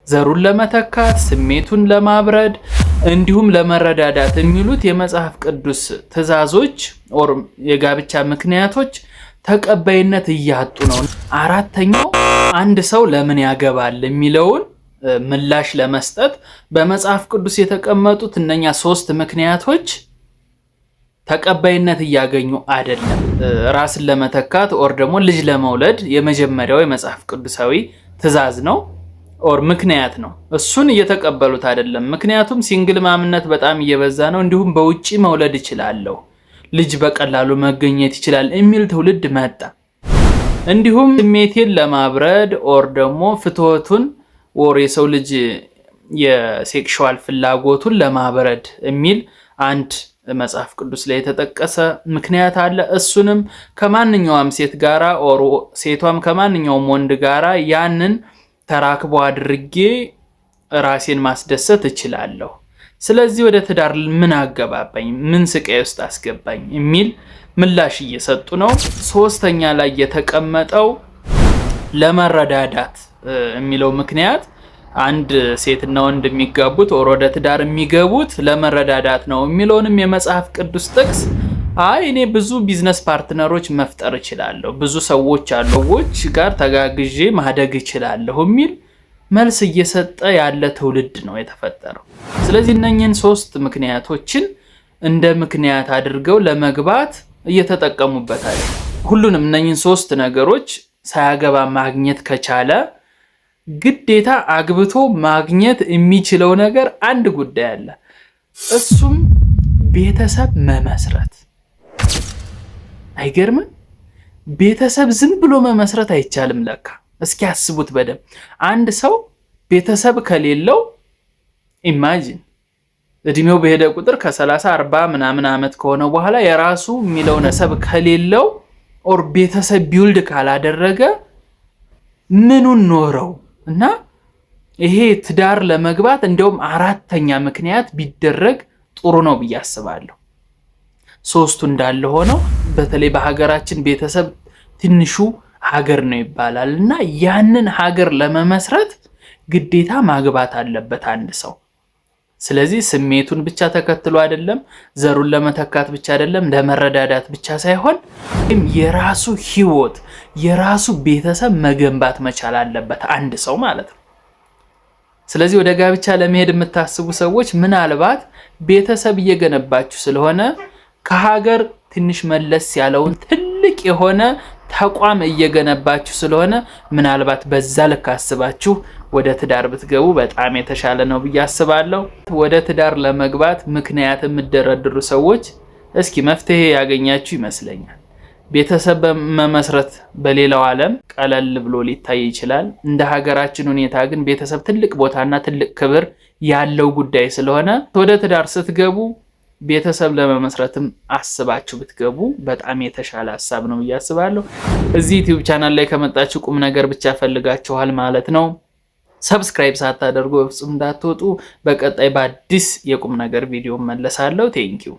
ዘሩን ለመተካት ስሜቱን ለማብረድ እንዲሁም ለመረዳዳት የሚሉት የመጽሐፍ ቅዱስ ትእዛዞች ኦር የጋብቻ ምክንያቶች ተቀባይነት እያጡ ነው። አራተኛው አንድ ሰው ለምን ያገባል የሚለውን ምላሽ ለመስጠት በመጽሐፍ ቅዱስ የተቀመጡት እነኛ 3 ምክንያቶች ተቀባይነት እያገኙ አይደለም። ራስን ለመተካት ኦር ደግሞ ልጅ ለመውለድ የመጀመሪያው የመጽሐፍ ቅዱሳዊ ትእዛዝ ነው ኦር ምክንያት ነው። እሱን እየተቀበሉት አይደለም። ምክንያቱም ሲንግል ማምነት በጣም እየበዛ ነው። እንዲሁም በውጪ መውለድ ይችላል፣ ልጅ በቀላሉ መገኘት ይችላል የሚል ትውልድ መጣ። እንዲሁም ስሜቴን ለማብረድ ኦር ደግሞ ፍትወቱን ኦር የሰው ልጅ የሴክሹዋል ፍላጎቱን ለማብረድ የሚል አንድ መጽሐፍ ቅዱስ ላይ የተጠቀሰ ምክንያት አለ። እሱንም ከማንኛውም ሴት ጋራ ኦር ሴቷም ከማንኛውም ወንድ ጋራ ያንን ተራክቦ አድርጌ ራሴን ማስደሰት እችላለሁ። ስለዚህ ወደ ትዳር ምን አገባባኝ፣ ምን ስቃይ ውስጥ አስገባኝ የሚል ምላሽ እየሰጡ ነው። 3ኛ ላይ የተቀመጠው ለመረዳዳት የሚለው ምክንያት አንድ ሴትና ወንድ የሚጋቡት ኦር ወደ ትዳር የሚገቡት ለመረዳዳት ነው የሚለውንም የመጽሐፍ ቅዱስ ጥቅስ እኔ ብዙ ቢዝነስ ፓርትነሮች መፍጠር እችላለሁ፣ ብዙ ሰዎች ጋር ተጋግዤ ማደግ እችላለሁ የሚል መልስ እየሰጠ ያለ ትውልድ ነው የተፈጠረው። ስለዚህ እነኚህን 3 ምክንያቶችን እንደ ምክንያት አድርገው ለመግባት እየተጠቀሙበታል። ሁሉንም እነኚህን 3 ነገሮች ሳያገባ ማግኘት ከቻለ ግዴታ አግብቶ ማግኘት የሚችለው ነገር አንድ ጉዳይ አለ። እሱም ቤተሰብ መመስረት። አይገርምም? ቤተሰብ ዝም ብሎ መመስረት አይቻልም ለካ። እስኪ አስቡት በደንብ። አንድ ሰው ቤተሰብ ከሌለው ኢማጂን እድሜው በሄደ ቁጥር ከ30 40 ምናምን ዓመት ከሆነ በኋላ የራሱ የሚለው ነሰብ ከሌለው ኦር ቤተሰብ ቢውልድ ካላደረገ ምኑን ኖረው? እና ይሄ ትዳር ለመግባት እንደውም 4ኛ ምክንያት ቢደረግ ጥሩ ነው ብዬ አስባለሁ። 3ቱ እንዳለ ሆነው በተለይ በሀገራችን ቤተሰብ ትንሹ ሀገር ነው ይባላል እና ያንን ሀገር ለመመስረት ግዴታ ማግባት አለበት አንድ ሰው። ስለዚህ ስሜቱን ብቻ ተከትሎ አይደለም፣ ዘሩን ለመተካት ብቻ አይደለም፣ ለመረዳዳት ብቻ ሳይሆን የራሱ ህይወት የራሱ ቤተሰብ መገንባት መቻል አለበት አንድ ሰው ማለት ነው። ስለዚህ ወደ ጋብቻ ለመሄድ የምታስቡ ሰዎች ምናልባት ቤተሰብ እየገነባችሁ ስለሆነ ከሀገር ትንሽ መለስ ያለውን ትልቅ የሆነ ተቋም እየገነባችሁ ስለሆነ ምናልባት በዛ ልክ አስባችሁ ወደ ትዳር ብትገቡ በጣም የተሻለ ነው ብዬ አስባለሁ። ወደ ትዳር ለመግባት ምክንያት የምትደረድሩ ሰዎች እስኪ መፍትሄ ያገኛችሁ ይመስለኛል። ቤተሰብ መመስረት በሌላው ዓለም ቀለል ብሎ ሊታይ ይችላል። እንደ ሀገራችን ሁኔታ ግን ቤተሰብ ትልቅ ቦታና ትልቅ ክብር ያለው ጉዳይ ስለሆነ ወደ ትዳር ስትገቡ ቤተሰብ ለመመስረትም አስባችሁ ብትገቡ በጣም የተሻለ ሐሳብ ነው ብዬ አስባለሁ። እዚህ ዩቲዩብ ቻናል ላይ ከመጣችሁ ቁም ነገር ብቻ ፈልጋችኋል ማለት ነው። ሰብስክራይብ ሳታደርጉ በፍጹም እንዳትወጡ። በቀጣይ በአዲስ የቁም ነገር ቪዲዮ መለሳለሁ። ቴንኪው